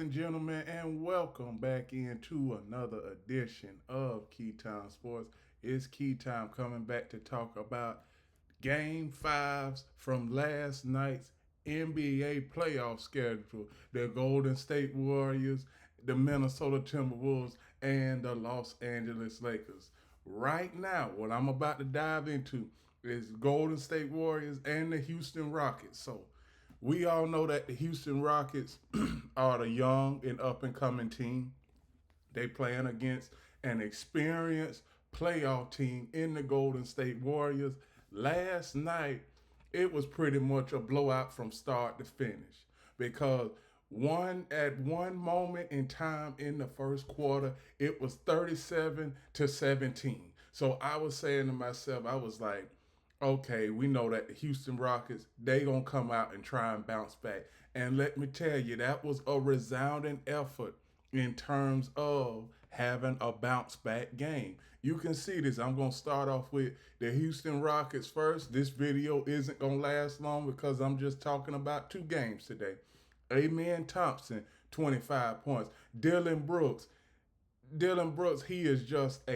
and gentlemen, and welcome back into another edition of Key Time Sports. It's Key Time coming back to talk about Game 5s from last night's NBA playoff schedule. The Golden State Warriors, the Minnesota Timberwolves, and the Los Angeles Lakers. Right now, what I'm about to dive into is Golden State Warriors and the Houston Rockets. So, we all know that the Houston Rockets are the young and up and coming team. They playing against an experienced playoff team in the Golden State Warriors. Last night, it was pretty much a blowout from start to finish because one moment in time in the first quarter, it was 37-17. So I was saying to myself, I was like, okay, we know that the Houston Rockets, they gonna come out and try and bounce back. And let me tell you, that was a resounding effort in terms of having a bounce back game. You can see this. I'm gonna start off with the Houston Rockets first. This video isn't gonna last long because I'm just talking about two games today. Amen Thompson, 25 points. Dylan Brooks, he is just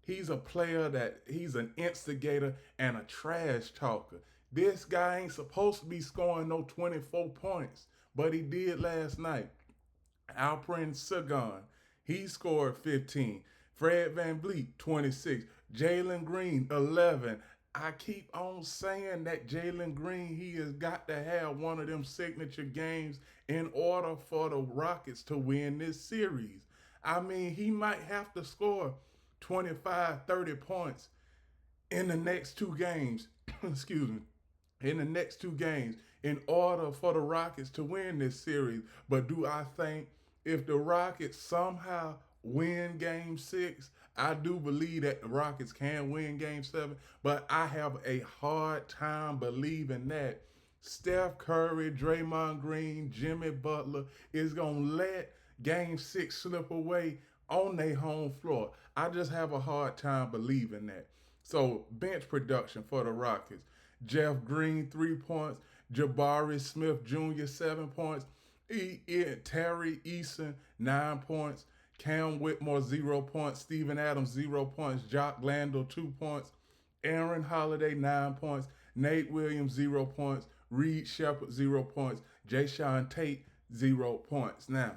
he's a player that he's an instigator and a trash talker. This guy ain't supposed to be scoring no 24 points, but he did last night. Alperen Sengun, he scored 15. Fred VanVleet, 26. Jalen Green, 11. I keep on saying that Jalen Green, he has got to have one of them signature games in order for the Rockets to win this series. I mean, he might have to score 25, 30 points in the next two games. Excuse me. In the next two games in order for the Rockets to win this series. But do I think if the Rockets somehow win game 6, I do believe that the Rockets can win game 7, but I have a hard time believing that Steph Curry, Draymond Green, Jimmy Butler is going to let game 6 slip away on their home floor. I just have a hard time believing that. So, bench production for the Rockets. Jeff Green, 3 points. Jabari Smith Jr., 7 points. Terry Eason, 9 points. Cam Whitmore, 0 points. Steven Adams, 0 points. Jock Landale, 2 points. Aaron Holiday, 9 points. Nate Williams, 0 points. Reed Shepard, 0 points. Jayshawn Tate, 0 points. Now,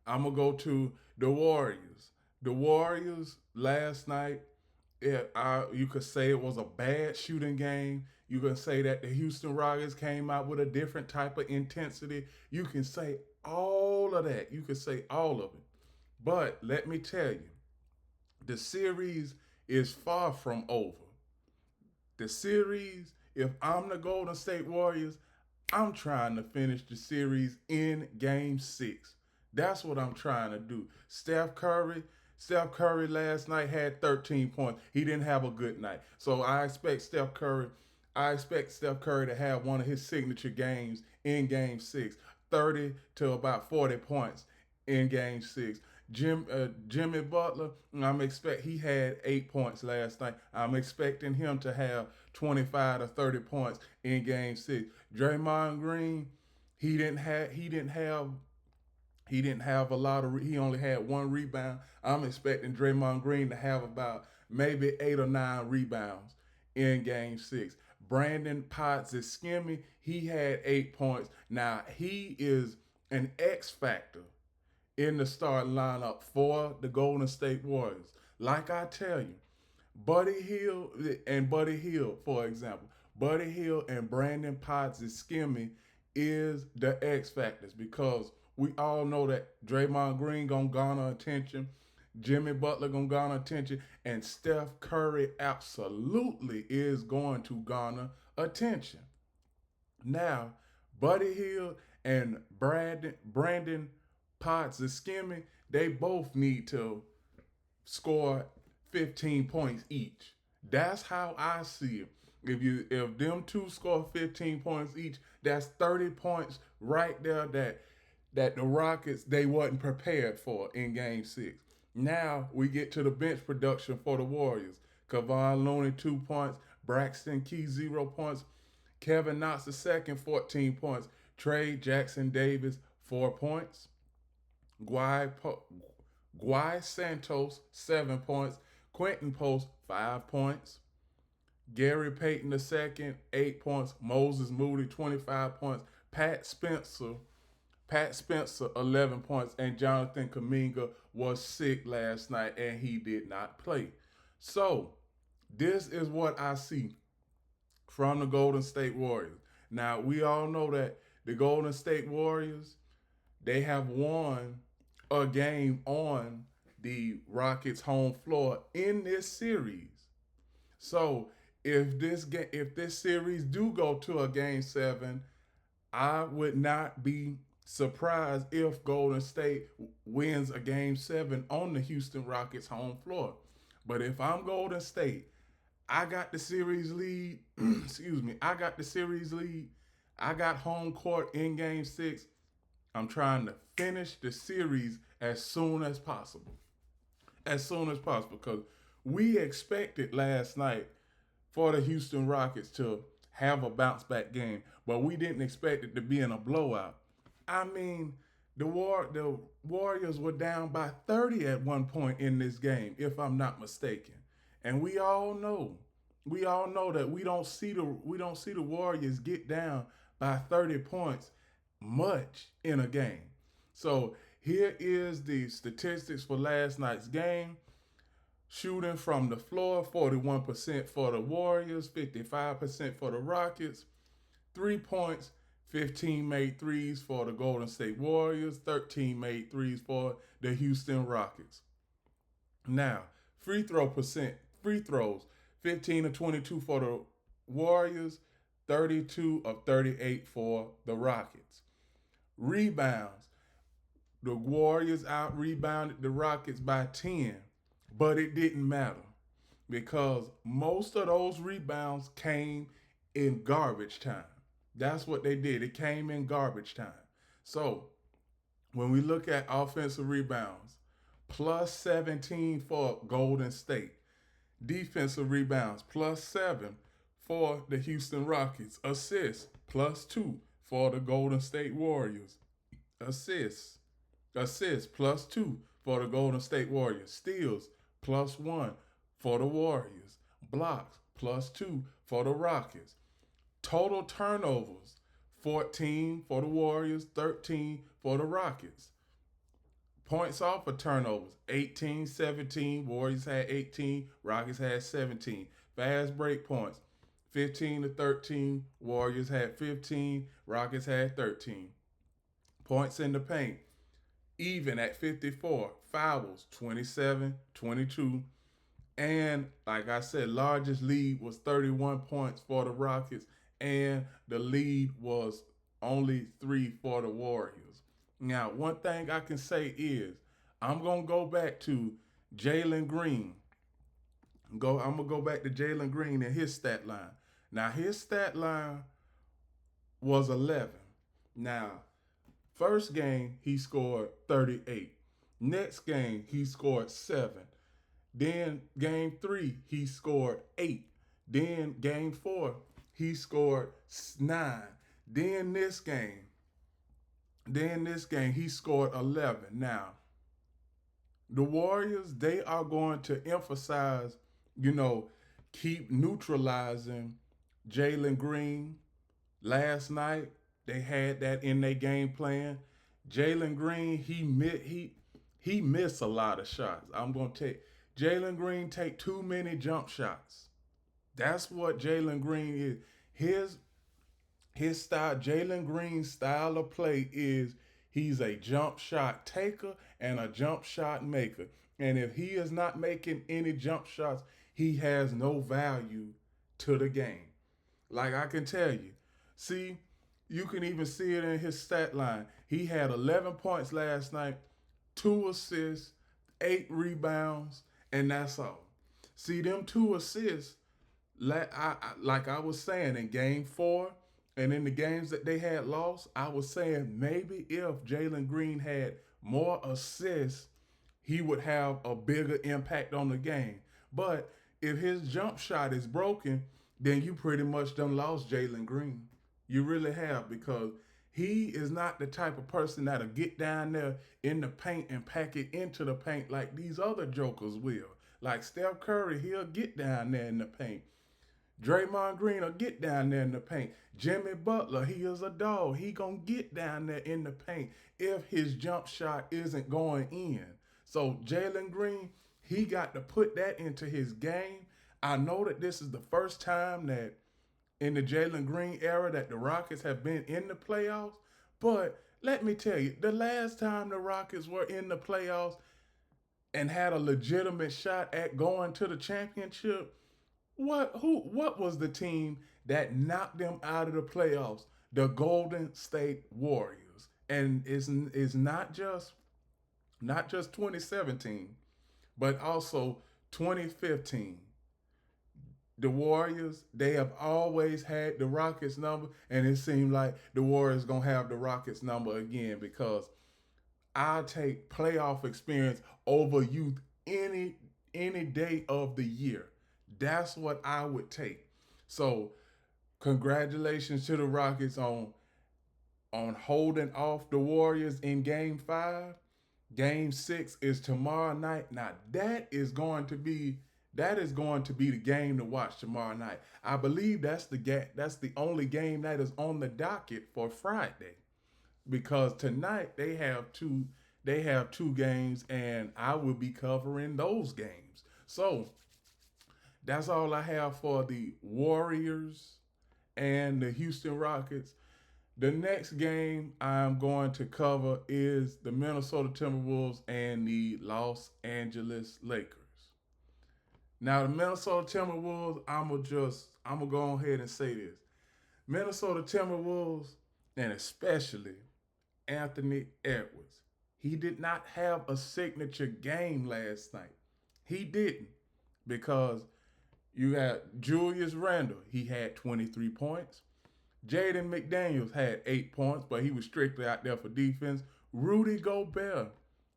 I'm going to go to the Warriors. The Warriors last night, you could say it was a bad shooting game. You can say that the Houston Rockets came out with a different type of intensity. You can say all of that. You can say all of it. But let me tell you, the series is far from over. The series, if I'm the Golden State Warriors, I'm trying to finish the series in game 6. That's what I'm trying to do. Steph Curry last night had 13 points. He didn't have a good night. So I expect Steph Curry to have one of his signature games in game 6. 30 to about 40 points in game 6. Jimmy Butler, he had 8 points last night. I'm expecting him to have 25 to 30 points in game 6. Draymond Green, he didn't have a lot of. He only had 1 rebound. I'm expecting Draymond Green to have about maybe 8 or 9 rebounds in Game 6. Brandon Potts is skimmy. He had 8 points. Now he is an X factor in the starting lineup for the Golden State Warriors. Like I tell you, Buddy Hill, for example, Buddy Hill and Brandon Potts is skimmy is the X factors because we all know that Draymond Green gonna garner attention, Jimmy Butler gonna garner attention, and Steph Curry absolutely is going to garner attention. Now, Buddy Hill and Brandon Potts is skimming. They both need to score 15 points each. That's how I see it. If them two score 15 points each, that's 30 points right there that the Rockets they wasn't prepared for in game 6. Now we get to the bench production for the Warriors. Kevon Looney 2 points, Braxton Key 0 points, Kevin Knox II 14 points, Trey Jackson Davis 4 points. Guy, Guy Santos, 7 points. Quentin Post, 5 points. Gary Payton II, 8 points. Moses Moody, 25 points. Pat Spencer, 11 points. And Jonathan Kaminga was sick last night and he did not play. So, this is what I see from the Golden State Warriors. Now, we all know that the Golden State Warriors, they have won a game on the Rockets' home floor in this series. So, if this series do go to a game 7, I would not be surprised if Golden State wins a game 7 on the Houston Rockets home floor. But if I'm Golden State, I got the series lead. Excuse me. I got the series lead. I got home court in game 6. I'm trying to finish the series as soon as possible. As soon as possible. Because we expected last night for the Houston Rockets to have a bounce back game, but we didn't expect it to be in a blowout. I mean, the Warriors were down by 30 at one point in this game, if I'm not mistaken. And we all know that we don't see the Warriors get down by 30 points much in a game. So here is the statistics for last night's game. Shooting from the floor, 41% for the Warriors, 55% for the Rockets. 3 points, 15 made threes for the Golden State Warriors, 13 made threes for the Houston Rockets. Now, free throws, 15 of 22 for the Warriors, 32 of 38 for the Rockets. Rebounds, the Warriors out rebounded the Rockets by 10, but it didn't matter because most of those rebounds came in garbage time. That's what they did. It came in garbage time. So when we look at offensive rebounds, plus 17 for Golden State. Defensive rebounds, plus 7 for the Houston Rockets. Assists, plus 2 for the Golden State Warriors. Assists, plus 2 for the Golden State Warriors. Steals, plus 1 for the Warriors. Blocks, plus 2 for the Rockets. Total turnovers, 14 for the Warriors, 13 for the Rockets. Points off of turnovers, 18, 17. Warriors had 18, Rockets had 17. Fast break points, 15 to 13. Warriors had 15, Rockets had 13. Points in the paint, even at 54. Fouls, 27, 22. And like I said, largest lead was 31 points for the Rockets, and the lead was only 3 for the Warriors. Now, one thing I can say is I'm going to go back to Jalen Green. I'm going to go back to Jalen Green and his stat line. Now, his stat line was 11. Now, first game, he scored 38. Next game, he scored 7. Then game 3, he scored 8. Then game 4, he scored 9. Then this game, he scored 11. Now, the Warriors, they are going to emphasize, keep neutralizing Jalen Green. Last night, they had that in their game plan. Jalen Green, he missed a lot of shots. I'm going to take Jalen Green take too many jump shots. That's what Jalen Green is. His style, Jalen Green's style of play is he's a jump shot taker and a jump shot maker. And if he is not making any jump shots, he has no value to the game. Like I can tell you. See, you can even see it in his stat line. He had 11 points last night, 2 assists, 8 rebounds, and that's all. See, them 2 assists, like I was saying in game 4, and in the games that they had lost, I was saying maybe if Jalen Green had more assists, he would have a bigger impact on the game. But if his jump shot is broken, then you pretty much done lost Jalen Green. You really have, because He is not the type of person that'll get down there in the paint and pack it into the paint like these other jokers will. Like Steph Curry, he'll get down there in the paint. Draymond Green will get down there in the paint. Jimmy Butler, he is a dog. He gonna get down there in the paint if his jump shot isn't going in. So Jalen Green, he got to put that into his game. I know that this is the first time that in the Jalen Green era that the Rockets have been in the playoffs. But let me tell you, the last time the Rockets were in the playoffs and had a legitimate shot at going to the championship, what was the team that knocked them out of the playoffs? The Golden State Warriors. And it's not just 2017, but also 2015. The Warriors, they have always had the Rockets number, and it seemed like the Warriors gonna have the Rockets number again because I take playoff experience over youth any day of the year. That's what I would take. So congratulations to the Rockets on holding off the Warriors in game five. Game six is tomorrow night. Now that is going to be the game to watch tomorrow night. I believe that's the only game that is on the docket for Friday because tonight they have two games and I will be covering those games. So that's all I have for the Warriors and the Houston Rockets. The next game I'm going to cover is the Minnesota Timberwolves and the Los Angeles Lakers. Now the Minnesota Timberwolves, I'm gonna go ahead and say this. Minnesota Timberwolves, and especially Anthony Edwards, he did not have a signature game last night. He didn't because you got Julius Randle. He had 23 points. Jaden McDaniels had 8 points, but he was strictly out there for defense. Rudy Gobert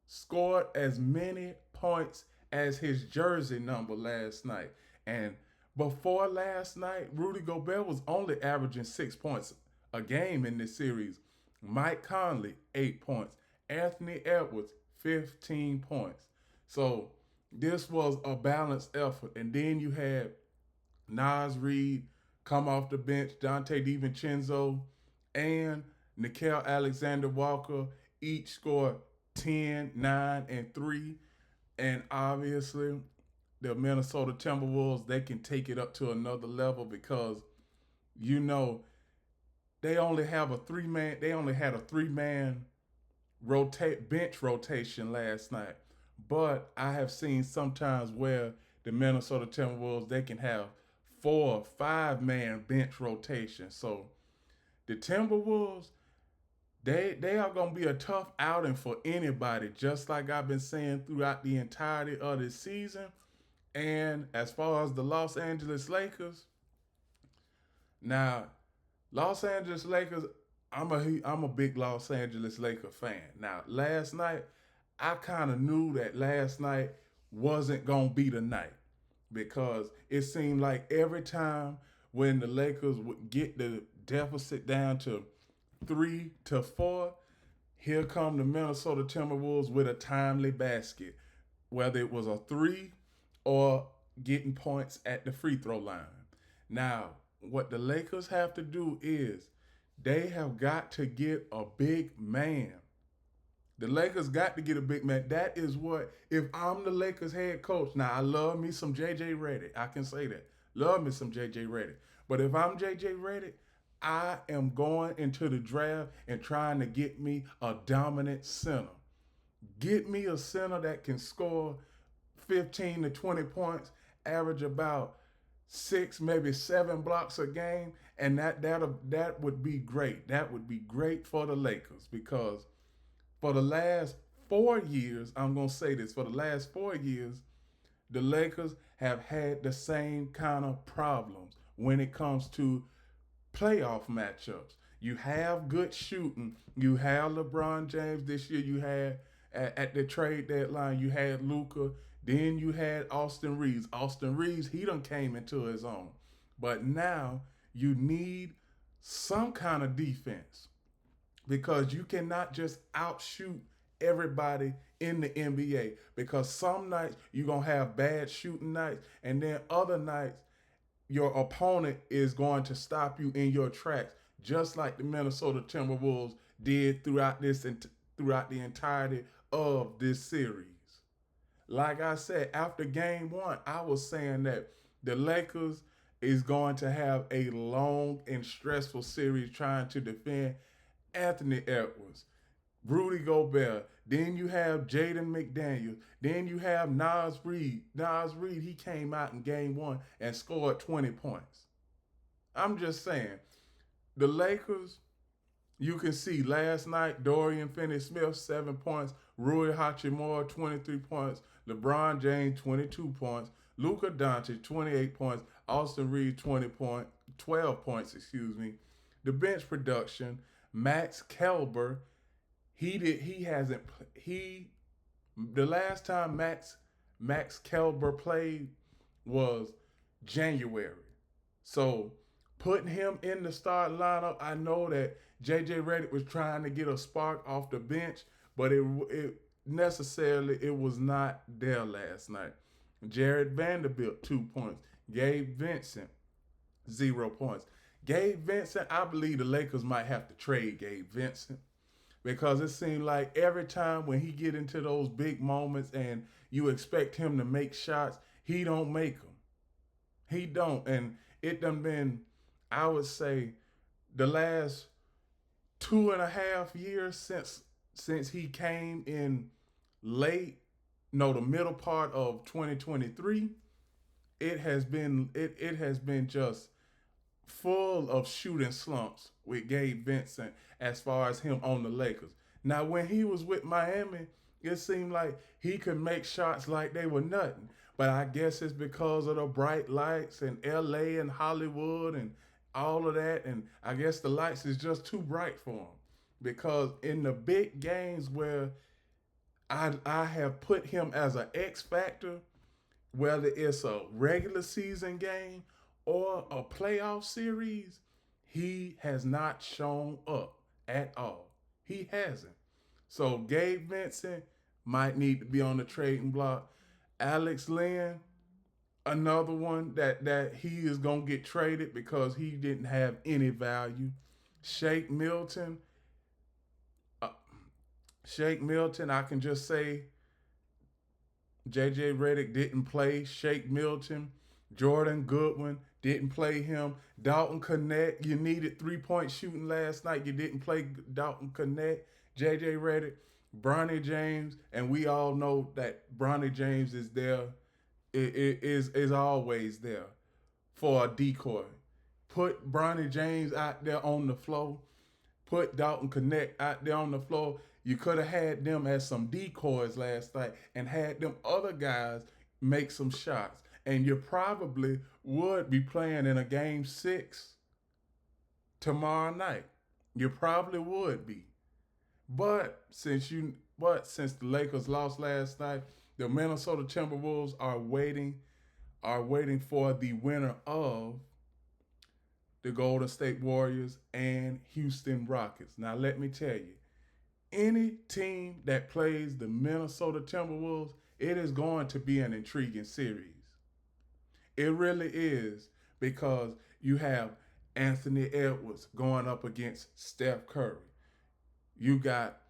scored as many points as his jersey number last night. And before last night, Rudy Gobert was only averaging 6 points a game in this series. Mike Conley, 8 points. Anthony Edwards, 15 points. So this was a balanced effort. And then you had Nas Reed come off the bench, Dante DiVincenzo, and Nickeil Alexander Walker each scored 10, 9, and 3. And obviously, the Minnesota Timberwolves, they can take it up to another level because, you know, they only had a three-man bench rotation last night. But I have seen sometimes where the Minnesota Timberwolves, they can have 4 or 5 man bench rotation. So the Timberwolves, they are gonna be a tough outing for anybody, just like I've been saying throughout the entirety of this season. And as far as the Los Angeles Lakers, now Los Angeles Lakers, I'm a big Los Angeles Laker fan. Now last night, I kind of knew that last night wasn't gonna be the night because it seemed like every time when the Lakers would get the deficit down to 3-4, here come the Minnesota Timberwolves with a timely basket, whether it was a three or getting points at the free throw line. Now, what the Lakers have to do is they have got to get a big man. The Lakers got to get a big man. That is what, if I'm the Lakers head coach, now I love me some JJ Redick. I can say that. Love me some JJ Redick. But if I'm JJ Redick, I am going into the draft and trying to get me a dominant center. Get me a center that can score 15 to 20 points, average about 6, maybe 7 blocks a game, and that would be great. That would be great for the Lakers because for the last 4 years, I'm going to say this, for the last 4 years, the Lakers have had the same kind of problems when it comes to playoff matchups. You have good shooting. You have LeBron James this year. You had at the trade deadline, you had Luka. Then you had Austin Reeves. Austin Reeves, he done came into his own. But now you need some kind of defense. because you cannot just outshoot everybody in the NBA, because some nights you're going to have bad shooting nights, and then other nights your opponent is going to stop you in your tracks, just like the Minnesota Timberwolves did throughout the entirety of this series. Like I said, after game one, I was saying that the Lakers is going to have a long and stressful series trying to defend Anthony Edwards, Rudy Gobert. Then you have Jaden McDaniels. Then you have Nas Reed. Nas Reed, he came out in game one and scored 20 points. I'm just saying, the Lakers, you can see last night, Dorian Finney-Smith, 7 points. Rui Hachimura, 23 points. LeBron James, 22 points. Luka Doncic, 28 points. Austin Reed, 12 points, excuse me. The bench production, Max Kelber, he hasn't he the last time Max Kelber played was January. So putting him in the starting lineup, I know that JJ Redick was trying to get a spark off the bench, but it was not there last night. Jared Vanderbilt, 2 points. Gabe Vincent, 0 points. Gabe Vincent, I believe the Lakers might have to trade Gabe Vincent, because it seemed like every time when he get into those big moments and you expect him to make shots, he don't make them. He don't, and it done been, I would say, the last 2.5 years since he came in late, no, the middle part of 2023. It has been just full of shooting slumps with Gabe Vincent as far as him on the Lakers. Now, when he was with Miami, it seemed like he could make shots like they were nothing. But I guess it's because of the bright lights in LA and Hollywood and all of that. And I guess the lights is just too bright for him. Because in the big games where I have put him as an X factor, whether it's a regular season game or a playoff series, he has not shown up at all. He hasn't. So Gabe Vincent might need to be on the trading block. Alex Lynn, another one that he is gonna get traded because he didn't have any value. Shake Milton, uh, Shake Milton, I can just say JJ Redick didn't play Shake Milton. Jordan Goodwin didn't play him. Dalton Connect, you needed 3-point shooting last night. You didn't play Dalton Connect. JJ Redick, Bronny James, and we all know that Bronny James is there, is always there for a decoy. Put Bronny James out there on the floor. Put Dalton Connect out there on the floor. You could have had them as some decoys last night and had them other guys make some shots. And you probably would be playing in a game 6 tomorrow night. You probably would be. But since the Lakers lost last night, the Minnesota Timberwolves are waiting for the winner of the Golden State Warriors and Houston Rockets. Now let me tell you, any team that plays the Minnesota Timberwolves, it is going to be an intriguing series. It really is, because you have Anthony Edwards going up against Steph Curry. You got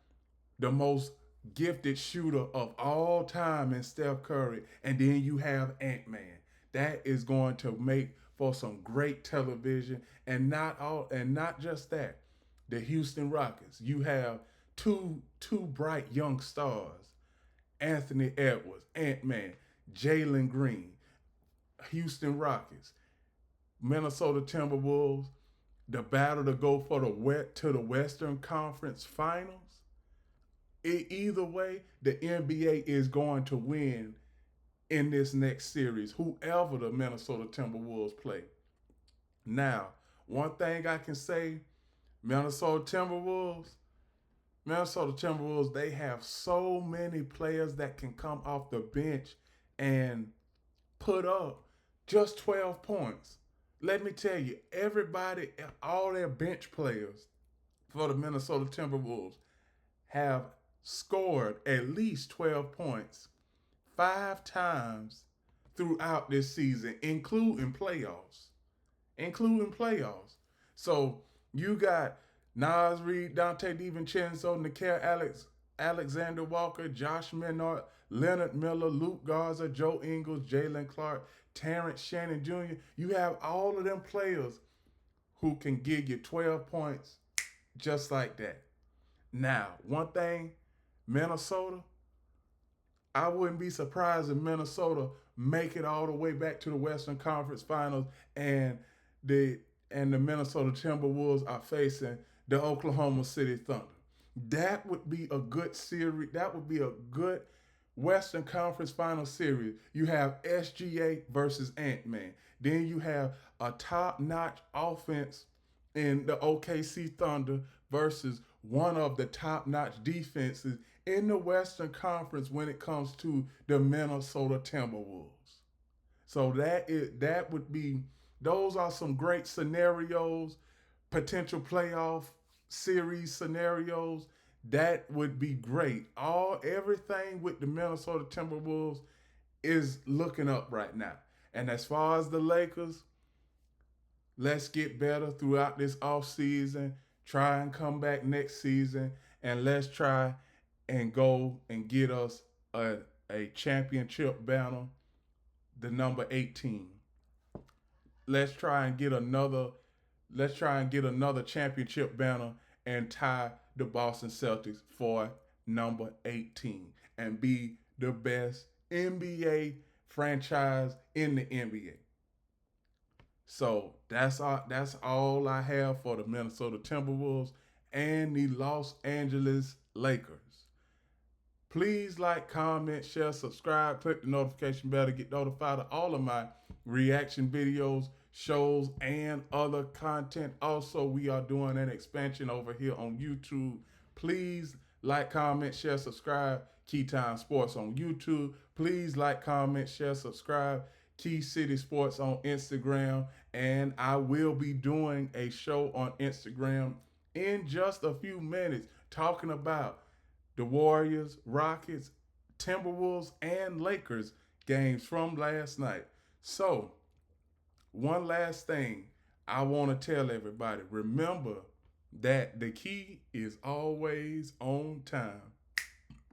the most gifted shooter of all time in Steph Curry, and then you have Ant-Man. That is going to make for some great television, and not just that. The Houston Rockets. You have two bright young stars, Anthony Edwards, Ant-Man, Jalen Green. Houston Rockets, Minnesota Timberwolves, the battle to go for the Western Conference Finals. Either way, the NBA is going to win in this next series, whoever the Minnesota Timberwolves play. Now, one thing I can say, Minnesota Timberwolves, they have so many players that can come off the bench and put up just 12 points. Let me tell you, everybody, all their bench players for the Minnesota Timberwolves have scored at least 12 points 5 times throughout this season, including playoffs. Including playoffs. So you got Nas Reed, Dante DiVincenzo, Alexander Walker, Josh Minart, Leonard Miller, Luke Garza, Joe Ingles, Jalen Clark, Terrence Shannon Jr. You have all of them players who can give you 12 points just like that. Now, one thing, Minnesota, I wouldn't be surprised if Minnesota make it all the way back to the Western Conference Finals and the the Minnesota Timberwolves are facing the Oklahoma City Thunder. That would be a good series. That would be a good Western Conference Final series. You have SGA versus Ant-Man. Then you have a top-notch offense in the OKC Thunder versus one of the top-notch defenses in the Western Conference when it comes to the Minnesota Timberwolves. So that would be those are some great scenarios, potential playoff series scenarios. That would be great. All everything with the Minnesota Timberwolves is looking up right now. And as far as the Lakers, let's get better throughout this off season. Try and come back next season, and let's try and go and get us a championship banner, the number 18. Let's try and get another. Let's try and get another championship banner and tie the Boston Celtics for number 18 and be the best NBA franchise in the NBA. So that's all I have for the Minnesota Timberwolves and the Los Angeles Lakers. Please like, comment, share, subscribe, click the notification bell to get notified of all of my reaction videos, shows, and other content. Also, we are doing an expansion over here on YouTube. Please like, comment, share, subscribe. Key Time Sports on YouTube. Please like, comment, share, subscribe. Key City Sports on Instagram. And I will be doing a show on Instagram in just a few minutes talking about the Warriors, Rockets, Timberwolves, and Lakers games from last night. So, one last thing I want to tell everybody. Remember that the key is always on time.